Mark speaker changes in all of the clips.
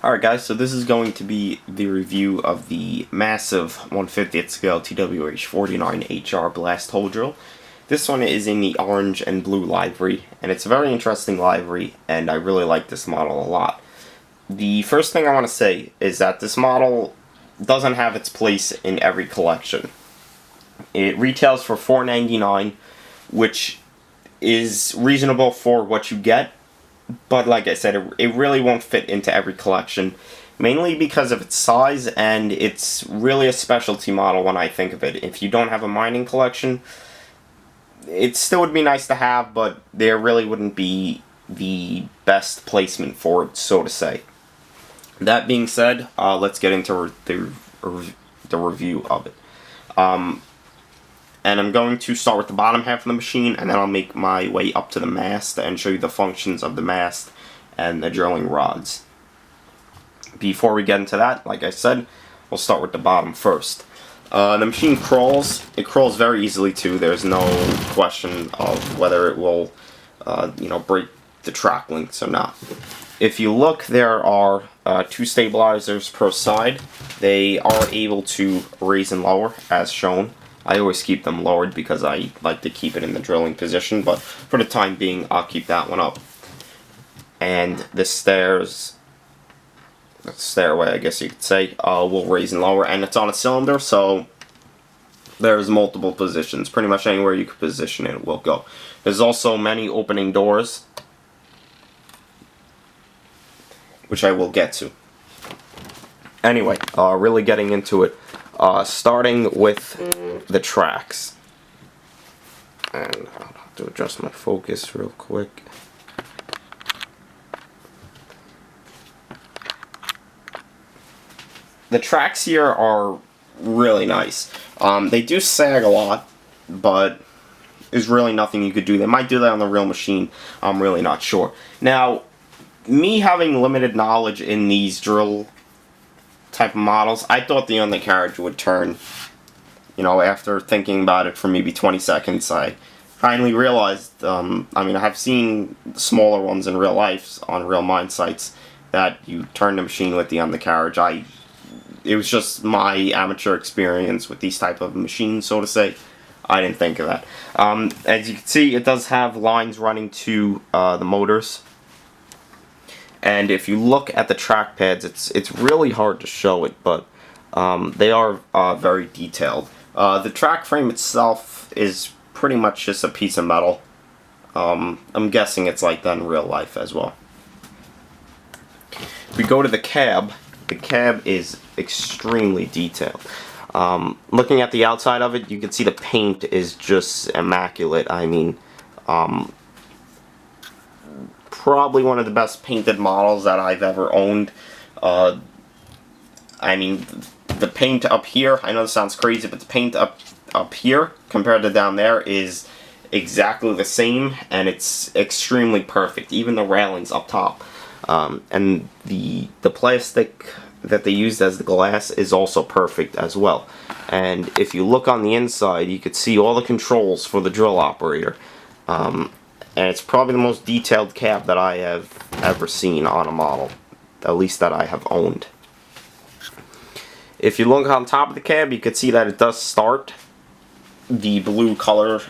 Speaker 1: Alright guys, so this is going to be the review of the massive 1/50th scale TWH 49HR blast hole drill. This one is in the orange and blue livery, and it's a very interesting livery, and I really like this model a lot. The first thing I want to say is that this model doesn't have its place in every collection. It retails for $4.99, which is reasonable for what you get. But like I said, it really won't fit into every collection, mainly because of its size, and it's really a specialty model when I think of it. If you don't have a mining collection, it still would be nice to have, but there really wouldn't be the best placement for it, so to say. That being said, let's get into the review of it. And I'm going to start with the bottom half of the machine, and then I'll make my way up to the mast and show you the functions of the mast and the drilling rods. Before we get into that, like I said, we'll start with the bottom first. The machine crawls. It crawls very easily too. There's no question of whether it will, break the track links or not. If you look, there are two stabilizers per side. They are able to raise and lower, as shown. I always keep them lowered because I like to keep it in the drilling position, but for the time being, I'll keep that one up. And the stairway, I guess you could say, will raise and lower, and it's on a cylinder, so there's multiple positions. Pretty much anywhere you could position it will go. There's also many opening doors, which I will get to. Anyway, really getting into it. Starting with the tracks, and I'll have to adjust my focus real quick. The tracks here are really nice. They do sag a lot, but there's really nothing you could do. They might do that on the real machine. I'm really not sure. Now, me having limited knowledge in these drill type of models, I thought the undercarriage would turn. After thinking about it for maybe 20 seconds, I finally realized, I have seen smaller ones in real life on real mine sites that you turn the machine with the undercarriage. It was just my amateur experience with these type of machines, so to say. I didn't think of that. As you can see, it does have lines running to the motors. And if you look at the track pads, it's really hard to show it, but they are very detailed. The track frame itself is pretty much just a piece of metal. I'm guessing it's like that in real life as well. If we go to the cab is extremely detailed. Looking at the outside of it, you can see the paint is just immaculate. Probably one of the best painted models that I've ever owned. The paint up here, I know this sounds crazy, but the paint up here compared to down there is exactly the same, and it's extremely perfect. Even the railings up top. And the plastic that they used as the glass is also perfect as well. And if you look on the inside, you could see all the controls for the drill operator. And it's probably the most detailed cab that I have ever seen on a model, at least that I have owned. If you look on top of the cab, you can see that it does start. The blue color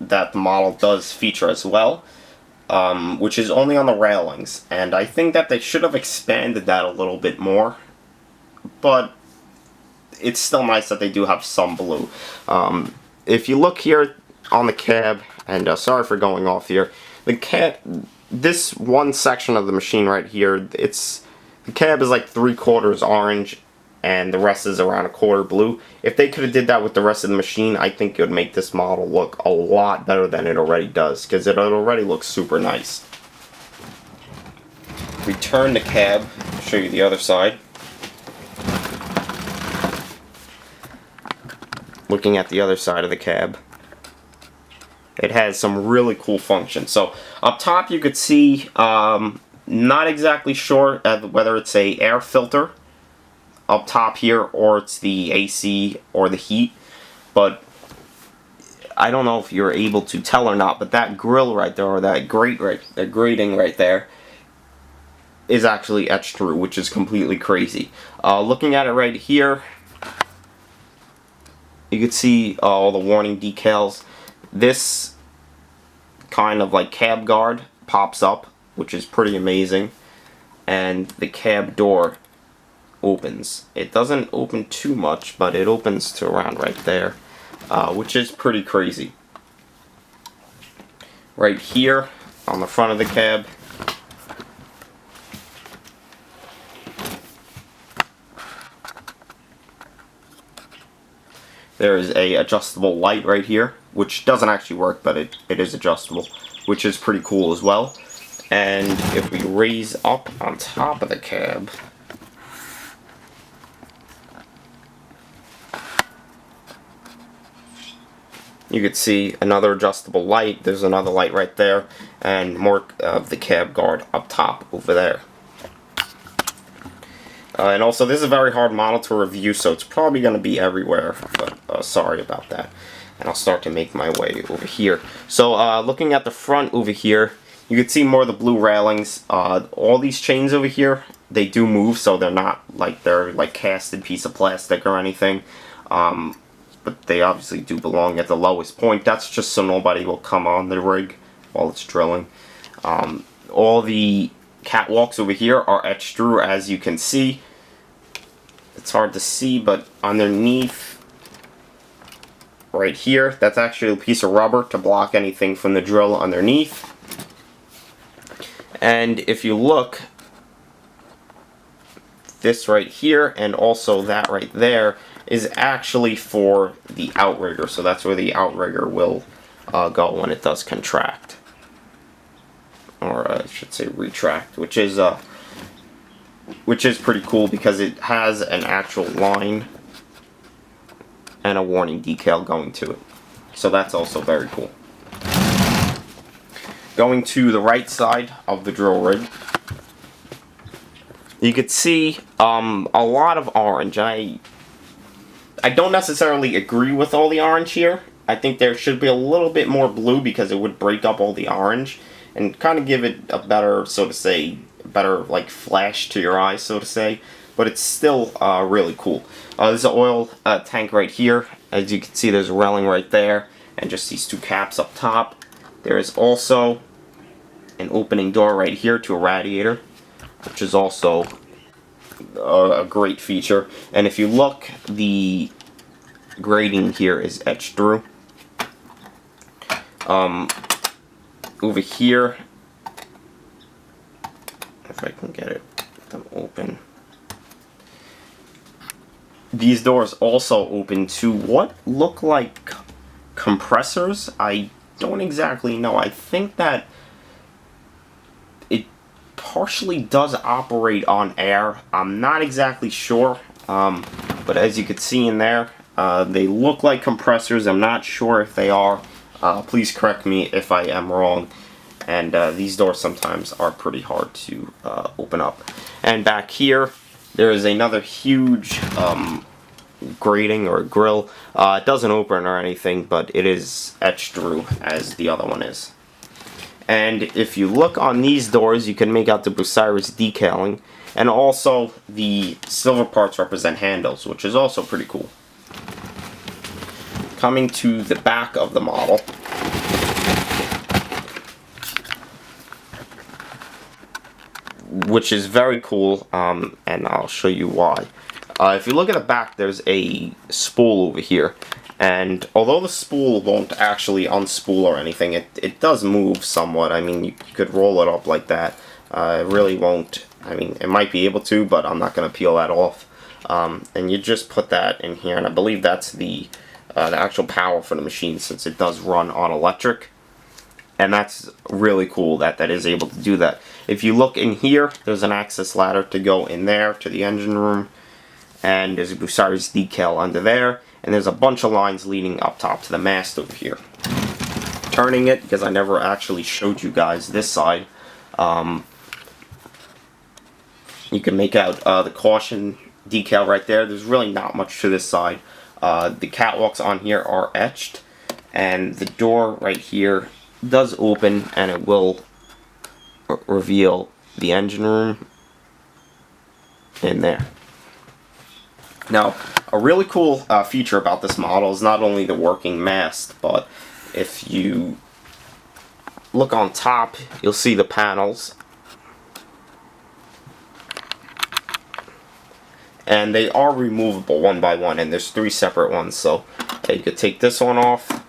Speaker 1: that the model does feature as well, which is only on the railings. And I think that they should have expanded that a little bit more, but it's still nice that they do have some blue. If you look here on the cab, and sorry for going off here, this one section of the machine right here, the cab is like 3/4 orange and the rest is around 1/4 blue. If they could have did that with the rest of the machine, I think it would make this model look a lot better than it already does, because it already looks super nice. We turn the cab, show you the other side. Looking at the other side of the cab, it has some really cool functions. So up top you could see, not exactly sure whether it's a air filter up top here or it's the AC or the heat, but I don't know if you're able to tell or not, but that grill right there, or that grating right there, is actually etched through, which is completely crazy. Looking at it right here, you can see all the warning decals. This kind of like cab guard pops up, which is pretty amazing, and the cab door opens. It doesn't open too much, but it opens to around right there, which is pretty crazy. Right here on the front of the cab, there is a adjustable light right here, which doesn't actually work, but it is adjustable, which is pretty cool as well. And if we raise up on top of the cab, you could see another adjustable light. There's another light right there, and more of the cab guard up top over there. And also, this is a very hard model to review, so it's probably going to be everywhere, but sorry about that. And I'll start to make my way over here. So, looking at the front over here, you can see more of the blue railings. All these chains over here, they do move, so they're not like they're like casted piece of plastic or anything. But they obviously do belong at the lowest point. That's just so nobody will come on the rig while it's drilling. All the catwalks over here are etched through, as you can see. It's hard to see, but underneath right here, that's actually a piece of rubber to block anything from the drill underneath. And if you look, this right here and also that right there is actually for the outrigger. So that's where the outrigger will go when it does contract, or I should say retract, which is pretty cool because it has an actual line and a warning decal going to it. So that's also very cool. Going to the right side of the drill rig, you could see a lot of orange. I don't necessarily agree with all the orange here. I think there should be a little bit more blue because it would break up all the orange and kind of give it a better, so to say, better like flash to your eyes, so to say. But it's still really cool. There's an oil tank right here. As you can see, there's a railing right there, and just these two caps up top. There is also an opening door right here to a radiator, which is also a great feature. And if you look, the grating here is etched through. Over here, if I can get them open, these doors also open to what look like compressors. I don't exactly know. I think that it partially does operate on air. I'm not exactly sure, but as you can see in there, they look like compressors. I'm not sure if they are. Please correct me if I am wrong. And these doors sometimes are pretty hard to open up. And back here, there is another huge grating or grill. It doesn't open or anything, but it is etched through as the other one is. And if you look on these doors, you can make out the Bucyrus decaling, and also the silver parts represent handles, which is also pretty cool. Coming to the back of the model, which is very cool, and I'll show you why. If you look at the back, there's a spool over here, and although the spool won't actually unspool or anything, it does move somewhat. I mean, you could roll it up like that. It really won't. I mean, it might be able to, but I'm not going to peel that off. And you just put that in here, and I believe that's the actual power for the machine, since it does run on electric. And that's really cool that that is able to do that. If you look in here, there's an access ladder to go in there to the engine room, and there's a Bucyrus decal under there, and there's a bunch of lines leading up top to the mast over here. Turning it, because I never actually showed you guys this side, you can make out the caution decal right there. There's really not much to this side. The catwalks on here are etched, and the door right here does open, and it will reveal the engine room in there. Now, a really cool feature about this model is not only the working mast, but if you look on top, you'll see the panels. And they are removable one by one, and there's 3 separate ones. So you could take this one off,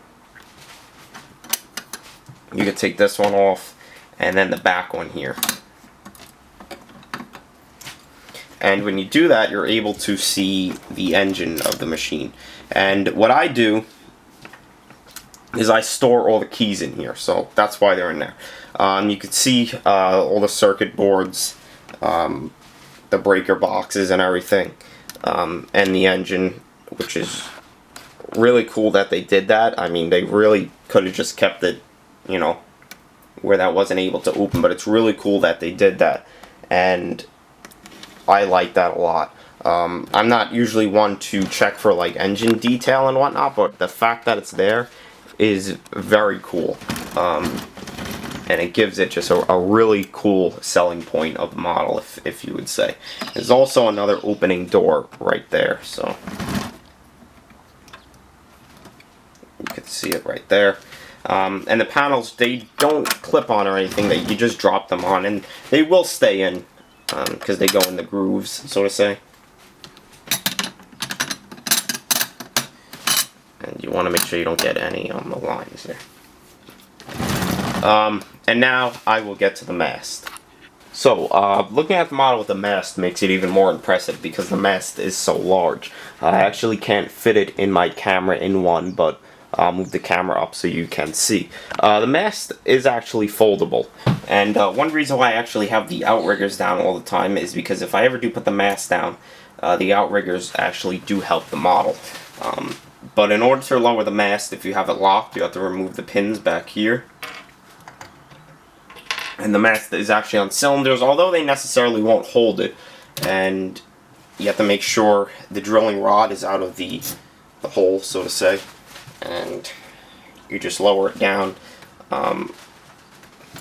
Speaker 1: you could take this one off, and then the back one here. And when you do that, you're able to see the engine of the machine. And what I do is I store all the keys in here, so that's why they're in there. You can see all the circuit boards, the breaker boxes and everything, and the engine, which is really cool that they did that. I mean, they really could have just kept it, you know, where that wasn't able to open, but it's really cool that they did that, and I like that a lot. I'm not usually one to check for like engine detail and whatnot, but the fact that it's there is very cool, and it gives it just a really cool selling point of the model, if you would say. There's also another opening door right there, so you can see it right there. And the panels, they don't clip on or anything, that you just drop them on, and they will stay in because they go in the grooves, so to say. And you want to make sure you don't get any on the lines here. And now I will get to the mast. So, looking at the model with the mast makes it even more impressive because the mast is so large. I actually can't fit it in my camera in one, but I'll move the camera up so you can see. The mast is actually foldable, and one reason why I actually have the outriggers down all the time is because if I ever do put the mast down, the outriggers actually do help the model. But in order to lower the mast, if you have it locked, you have to remove the pins back here. And the mast is actually on cylinders, although they necessarily won't hold it. And you have to make sure the drilling rod is out of the hole, so to say. And you just lower it down.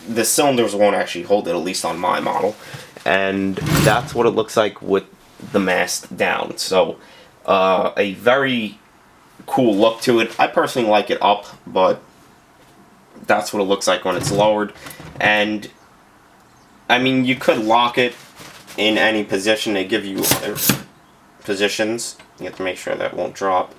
Speaker 1: The cylinders won't actually hold it, at least on my model. And that's what it looks like with the mast down. So, a very cool look to it. I personally like it up, but that's what it looks like when it's lowered. And I mean, you could lock it in any position. They give you other positions. You have to make sure that won't drop.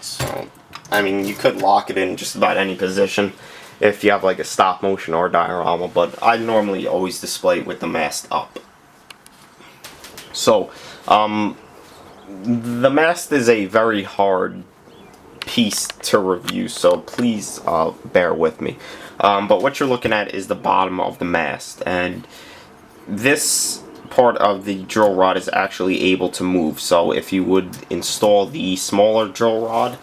Speaker 1: So, I mean, you could lock it in just about any position if you have like a stop motion or diorama, but I normally always display it with the mast up. So, the mast is a very hard piece to review, so please bear with me. But what you're looking at is the bottom of the mast, and this part of the drill rod is actually able to move. So if you would install the smaller drill rod,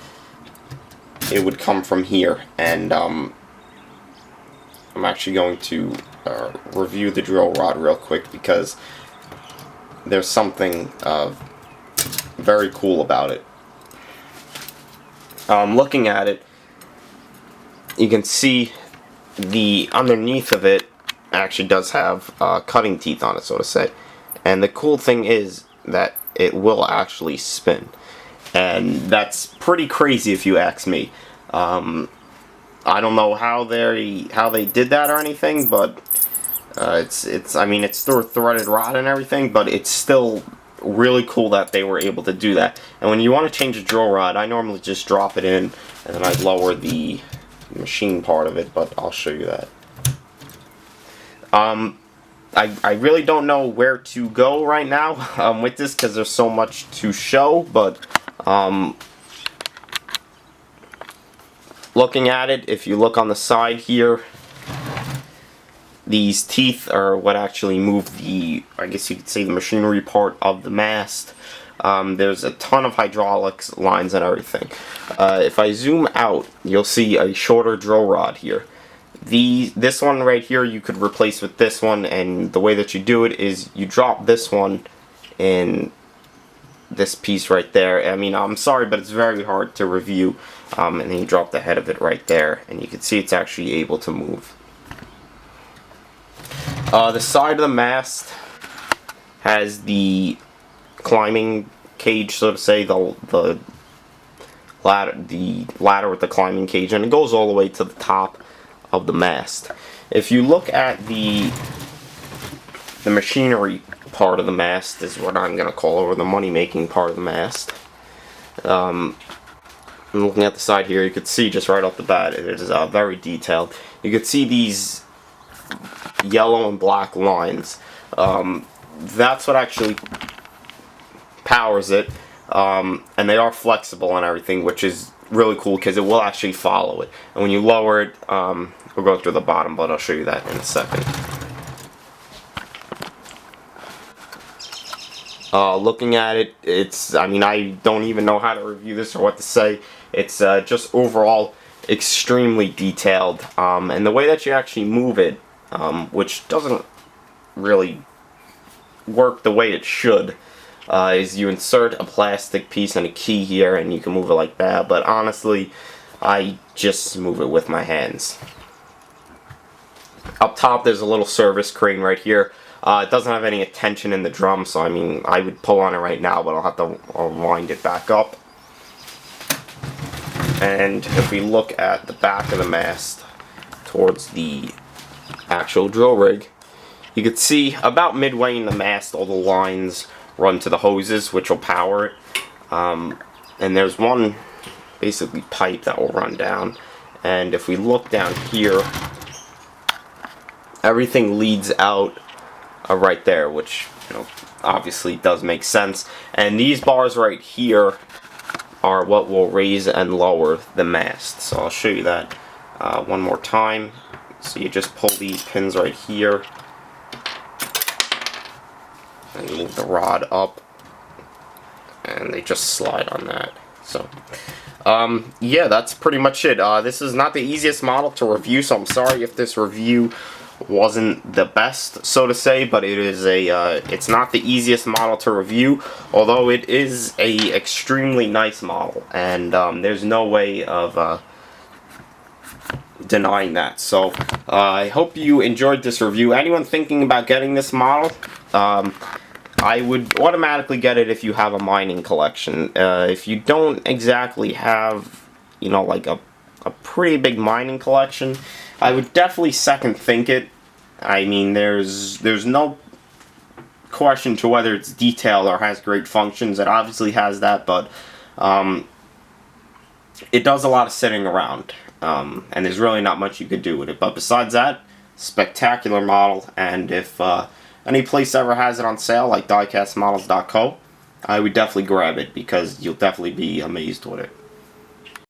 Speaker 1: it would come from here, and I'm actually going to review the drill rod real quick because there's something very cool about it. Looking at it, you can see the underneath of it actually does have cutting teeth on it, so to say. And the cool thing is that it will actually spin, and that's pretty crazy if you ask me. I don't know how they did that or anything, but I mean, it's through a threaded rod and everything, but it's still really cool that they were able to do that. And when you want to change a drill rod, I normally just drop it in and then I lower the machine part of it, but I'll show you that. I really don't know where to go right now with this because there's so much to show, but looking at it, if you look on the side here, these teeth are what actually move the, I guess you could say, the machinery part of the mast. There's a ton of hydraulics lines and everything. If I zoom out, you'll see a shorter drill rod here. This one right here you could replace with this one, and the way that you do it is you drop this one in this piece right there. I mean, I'm sorry, but it's very hard to review. And then you drop the head of it right there, and you can see it's actually able to move. The side of the mast has the climbing cage, so to say, the ladder with the climbing cage, and it goes all the way to the top of the mast. If you look at the machinery part of the mast, is what I'm going to call it, or the money-making part of the mast. I'm looking at the side here, you can see just right off the bat, it is very detailed. You can see these yellow and black lines. That's what actually powers it, and they are flexible and everything, which is really cool because it will actually follow it. And when you lower it, we'll go through the bottom, but I'll show you that in a second. Looking at it, I mean, I don't even know how to review this or what to say. It's just overall extremely detailed, and the way that you actually move it, which doesn't really work the way it should, is you insert a plastic piece and a key here, and you can move it like that, but honestly, I just move it with my hands. Up top, there's a little service crane right here. It doesn't have any tension in the drum, so I mean, I would pull on it right now, but I'll wind it back up. And if we look at the back of the mast towards the actual drill rig, you can see about midway in the mast, all the lines run to the hoses, which will power it. And there's one basically pipe that will run down. And if we look down here, everything leads out right there, which, you know, obviously does make sense. And these bars right here are what will raise and lower the mast. So I'll show you that one more time. So you just pull these pins right here and move the rod up, and they just slide on that. So yeah, that's pretty much it. This is not the easiest model to review, so I'm sorry if this review wasn't the best, so to say, but it is it's not the easiest model to review, although it is a extremely nice model, and there's no way of denying that. So I hope you enjoyed this review. Anyone thinking about getting this model, I would automatically get it if you have a mining collection. If you don't exactly have, you know, like a pretty big mining collection, I would definitely second think it. I mean, there's no question to whether it's detailed or has great functions. It obviously has that, but it does a lot of sitting around, and there's really not much you could do with it. But besides that, spectacular model, and if any place ever has it on sale, like diecastmodels.co, I would definitely grab it because you'll definitely be amazed with it.